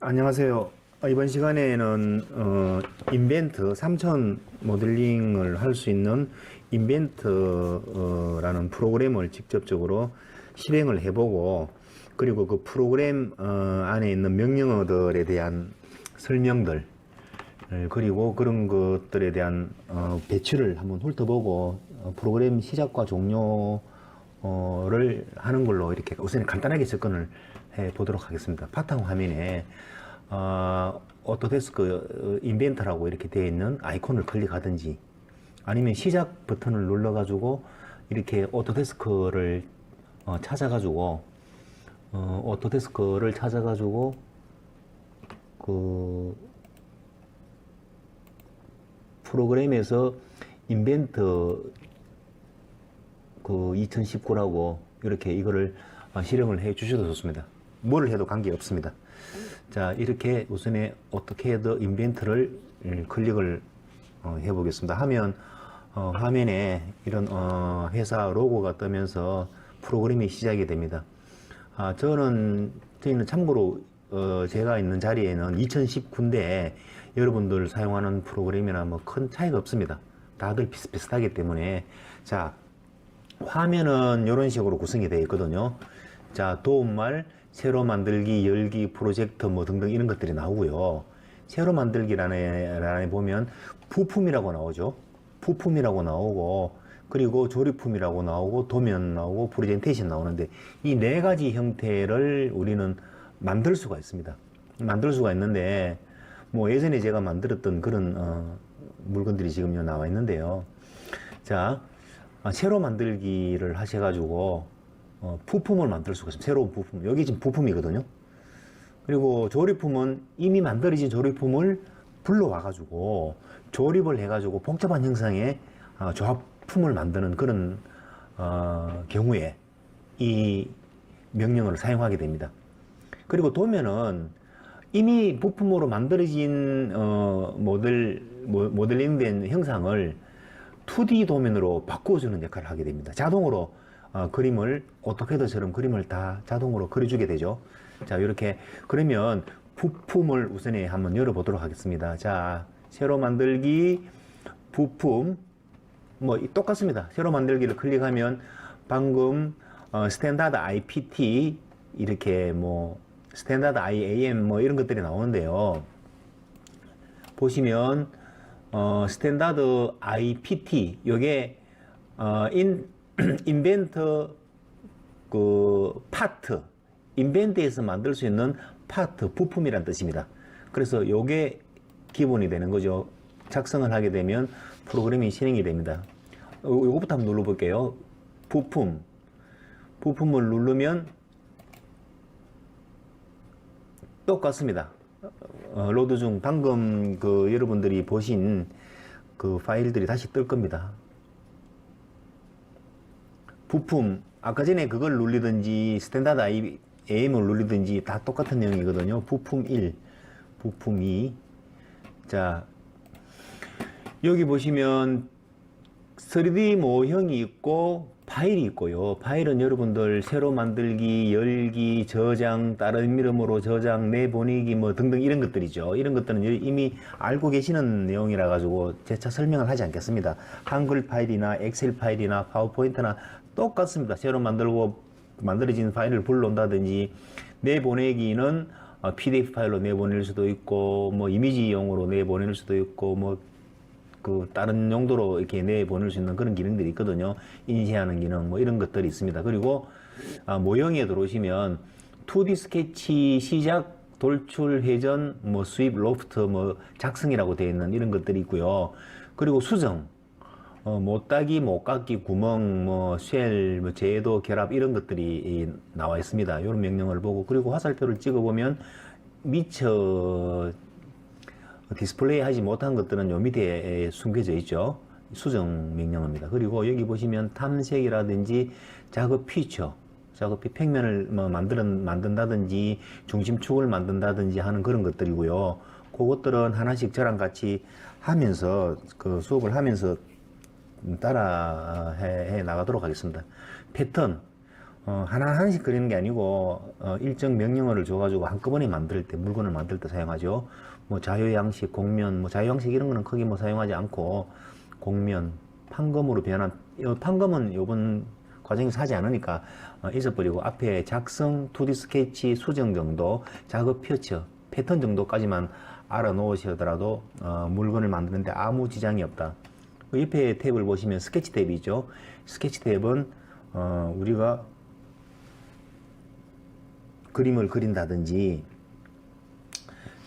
안녕하세요. 이번 시간에는 인벤트 3000 모델링을 할 수 있는 인벤트라는 프로그램을 직접적으로 실행을 해보고, 그리고 그 프로그램 안에 있는 명령어들에 대한 설명들, 그리고 그런 것들에 대한 배치를 한번 훑어보고, 프로그램 시작과 종료를 하는 걸로 이렇게 우선 간단하게 접근을 해 보도록 하겠습니다. 바탕 화면에 오토데스크 인벤터라고 이렇게 되어 있는 아이콘을 클릭하든지, 아니면 시작 버튼을 눌러 가지고 이렇게 오토데스크를 찾아가지고 그 프로그램에서 인벤트 그 2019라고 이렇게 이거를 실행을 해 주셔도 좋습니다. 뭘 해도 관계 없습니다. 자, 이렇게 우선에 어떻게 해도 인벤트를 클릭을 해 보겠습니다. 하면 화면에 이런 회사 로고가 뜨면서 프로그램이 시작이 됩니다. 저희는 참고로 제가 있는 자리에는 2019인데 여러분들 사용하는 프로그램이나 뭐 큰 차이가 없습니다. 다들 비슷비슷하기 때문에. 자, 화면은 이런 식으로 구성이 되어 있거든요. 자, 도움말, 새로 만들기, 열기, 프로젝트 뭐 등등 이런 것들이 나오고요. 새로 만들기란에 보면 부품이라고 나오죠. 부품이라고 나오고, 그리고 조립품이라고 나오고, 도면 나오고, 프레젠테이션 나오는데, 이 네 가지 형태를 우리는 만들 수가 있습니다. 만들 수가 있는데, 뭐 예전에 제가 만들었던 그런 물건들이 지금 나와 있는데요. 자, 새로 만들기를 하셔가지고 부품을 만들 수가 있습니다. 새로운 부품. 여기 지금 부품이거든요. 그리고 조립품은 이미 만들어진 조립품을 불러와가지고 조립을 해가지고 복잡한 형상의 조합품을 만드는 그런 경우에 이 명령어를 사용하게 됩니다. 그리고 도면은 이미 부품으로 만들어진 모델링된 형상을 2D 도면으로 바꿔주는 역할을 하게 됩니다. 자동으로 그림을, 오토캐드처럼 그림을 다 자동으로 그려주게 되죠. 자, 이렇게. 그러면 부품을 우선에 한번 열어보도록 하겠습니다. 자, 새로 만들기, 부품, 뭐 똑같습니다. 새로 만들기를 클릭하면 방금 스탠다드 IPT, 이렇게 뭐 스탠다드 IAM 뭐 이런 것들이 나오는데요. 보시면 스탠다드 IPT, 요게 인벤트 그 파트, 인벤트에서 만들 수 있는 파트, 부품이란 뜻입니다. 그래서 요게 기본이 되는 거죠. 작성을 하게 되면 프로그램이 실행이 됩니다. 요거부터 한번 눌러볼게요. 부품을 누르면 똑같습니다. 로드 중 방금 그 여러분들이 보신 그 파일들이 다시 뜰 겁니다. 부품, 아까 전에 그걸 눌리든지 스탠다드 IAM을 눌리든지 다 똑같은 내용이거든요. 부품 1, 부품 2. 자, 여기 보시면 3D 모형이 있고 파일이 있고요. 파일은 여러분들 새로 만들기, 열기, 저장, 다른 이름으로 저장, 내보내기 뭐 등등 이런 것들이죠. 이런 것들은 이미 알고 계시는 내용이라 가지고 재차 설명을 하지 않겠습니다. 한글 파일이나 엑셀 파일이나 파워포인트나 똑같습니다. 새로 만들어진 파일을 불러온다든지, 내보내기는 PDF 파일로 내보낼 수도 있고, 뭐 이미지용으로 내보낼 수도 있고, 뭐 그 다른 용도로 이렇게 내보낼 수 있는 그런 기능들이 있거든요. 인쇄하는 기능 뭐 이런 것들이 있습니다. 그리고 모형에 들어오시면 2D 스케치 시작, 돌출, 회전, 뭐 수입, 로프트, 뭐 작성이라고 되어 있는 이런 것들이 있고요. 그리고 수정, 못따기, 못깎기, 구멍, 뭐 쉘, 뭐 제도, 결합 이런 것들이 나와 있습니다. 이런 명령을 보고, 그리고 화살표를 찍어보면 미처 디스플레이 하지 못한 것들은 요 밑에 숨겨져 있죠. 수정 명령어입니다. 그리고 여기 보시면 탐색이라든지 작업 피처, 작업이 평면을 뭐 만든다든지 중심축을 만든다든지 하는 그런 것들이고요. 그것들은 하나씩 저랑 같이 하면서 그 수업을 하면서 따라 해 나가도록 하겠습니다. 패턴, 하나하나씩 그리는 게 아니고 일정 명령어를 줘가지고 한꺼번에 만들 때, 물건을 만들 때 사용하죠. 뭐 자유양식, 곡면, 뭐 자유양식 이런 거는 크게 뭐 사용하지 않고 곡면, 판검으로 변한, 판검은 요번 과정에서 하지 않으니까 잊어버리고 앞에 작성, 2D 스케치, 수정 정도, 작업 표처, 패턴 정도까지만 알아 놓으시더라도 물건을 만드는데 아무 지장이 없다. 그 옆에 탭을 보시면 스케치 탭이 있죠. 스케치 탭은 우리가 그림을 그린다든지,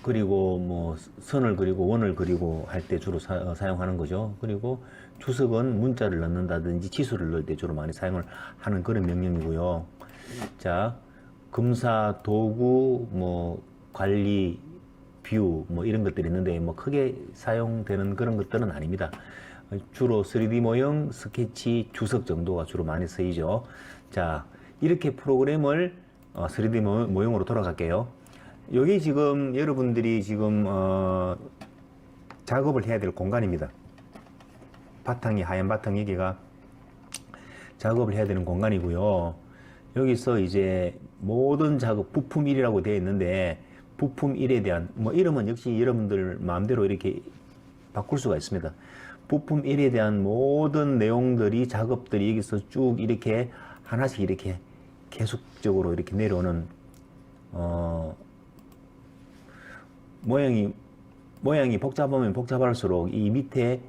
그리고 뭐 선을 그리고 원을 그리고 할 때 주로 사용하는 거죠. 그리고 주석은 문자를 넣는다든지 치수를 넣을 때 주로 많이 사용을 하는 그런 명령이고요. 자, 검사 도구, 뭐 관리 뷰, 뭐 이런 것들이 있는데 뭐 크게 사용되는 그런 것들은 아닙니다. 주로 3D 모형, 스케치, 주석 정도가 주로 많이 쓰이죠. 자, 이렇게 프로그램을 3D 모형으로 돌아갈게요. 여기 지금 여러분들이 지금 작업을 해야 될 공간입니다. 바탕이 하얀 바탕, 여기가 작업을 해야 되는 공간이고요. 여기서 이제 모든 작업 부품 1이라고 되어 있는데 부품 1에 대한 뭐 이름은 역시 여러분들 마음대로 이렇게 바꿀 수가 있습니다. 부품 1에 대한 모든 내용들이, 작업들이 여기서 쭉 이렇게 하나씩 이렇게 계속적으로 이렇게 내려오는 모양이 복잡하면 복잡할수록 이 밑에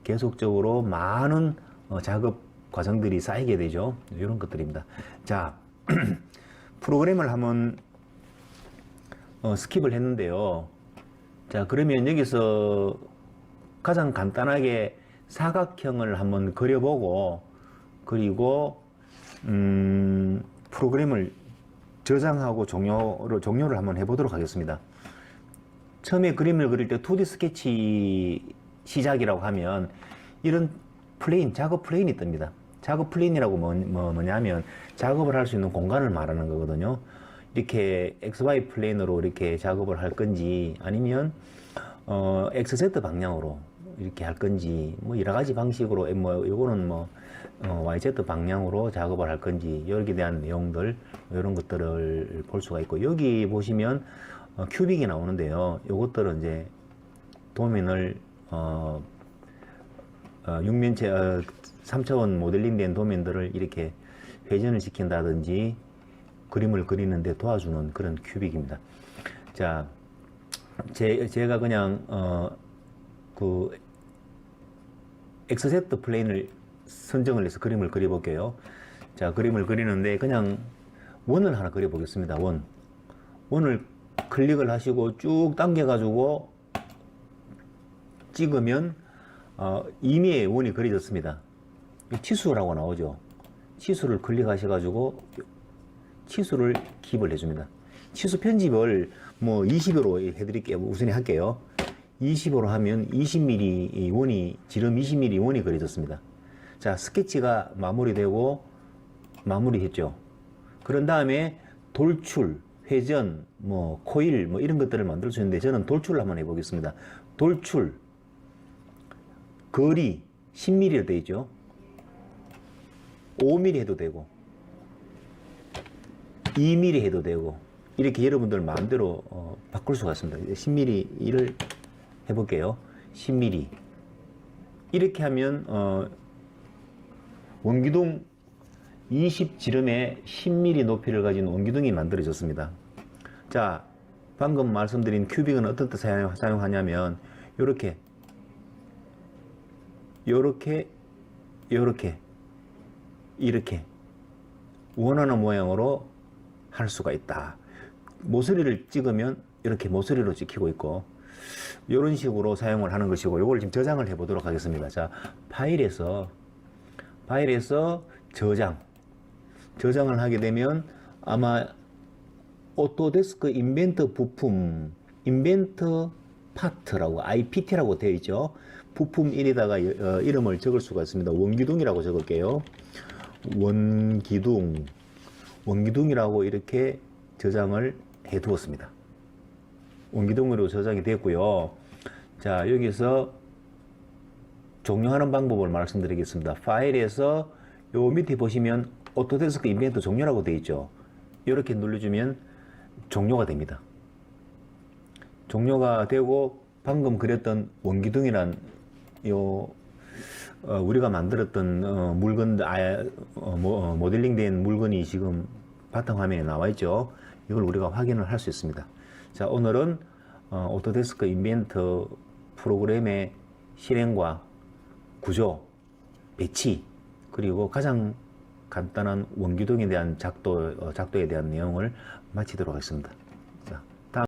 계속적으로 많은 작업 과정들이 쌓이게 되죠. 이런 것들입니다. 자, 프로그램을 한번 스킵을 했는데요. 자, 그러면 여기서 가장 간단하게 사각형을 한번 그려보고, 그리고 프로그램을 저장하고 종료를 한번 해보도록 하겠습니다. 처음에 그림을 그릴 때 2D 스케치 시작이라고 하면 이런 플레인, 작업 플레인이 뜹니다. 작업 플레인이라고 뭐냐면 작업을 할 수 있는 공간을 말하는 거거든요. 이렇게 XY 플레인으로 이렇게 작업을 할 건지, 아니면 XZ 방향으로 이렇게 할 건지, 뭐 여러 가지 방식으로, 뭐 요거는 뭐 YZ 방향으로 작업을 할 건지, 여기에 대한 내용들, 이런 것들을 볼 수가 있고, 여기 보시면 큐빅이 나오는데요. 요것들은 이제 도면을 육면체 3차원 모델링 된 도면들을 이렇게 회전을 시킨다든지 그림을 그리는데 도와주는 그런 큐빅입니다. 자, 제가 그냥 그 XZ 플레인을 선정을 해서 그림을 그려볼게요. 자, 그림을 그리는데 그냥 원을 하나 그려보겠습니다. 원을 클릭을 하시고 쭉 당겨가지고 찍으면 임의의 원이 그려졌습니다. 치수라고 나오죠. 치수를 클릭하셔가지고 치수를 기입을 해줍니다. 치수 편집을 뭐 20으로 해드릴게요. 우선 할게요. 20으로 하면 20mm 원이, 지름 20mm 원이 그려졌습니다. 자, 스케치가 마무리되고, 마무리했죠. 그런 다음에 돌출, 회전, 뭐 코일, 뭐 이런 것들을 만들 수 있는데 저는 돌출을 한번 해보겠습니다. 돌출, 거리 10mm로 되어 있죠. 5mm 해도 되고 2mm 해도 되고, 이렇게 여러분들 마음대로 바꿀 수가 있습니다. 10mm를 해볼게요. 10mm 이렇게 하면 원기둥 20지름에 10mm 높이를 가진 원기둥이 만들어졌습니다. 자, 방금 말씀드린 큐빅은 어떤 때 사용하냐면 요렇게 이렇게 원하는 모양으로 할 수가 있다. 모서리를 찍으면 이렇게 모서리로 찍히고 있고, 이런 식으로 사용을 하는 것이고, 이걸 지금 저장을 해 보도록 하겠습니다. 자, 파일에서 저장을 하게 되면 아마 오토데스크 인벤터 부품, 인벤터 파트라고 IPT라고 되어 있죠. 부품 1에다가 이름을 적을 수가 있습니다. 원기둥이라고 적을게요. 원기둥이라고 이렇게 저장을 해 두었습니다. 원기둥으로 저장이 됐고요. 자, 여기서 종료하는 방법을 말씀드리겠습니다. 파일에서 요 밑에 보시면 오토데스크 인벤트 종료라고 되어 있죠. 이렇게 눌러주면 종료가 됩니다. 종료가 되고 방금 그렸던 원기둥이란 우리가 만들었던 물건 모델링된 물건이 지금 바탕화면에 나와 있죠. 이걸 우리가 확인을 할 수 있습니다. 자, 오늘은 오토데스크 인벤트 프로그램의 실행과 구조, 배치, 그리고 가장 간단한 원기둥에 대한 작도에 대한 내용을 마치도록 하겠습니다.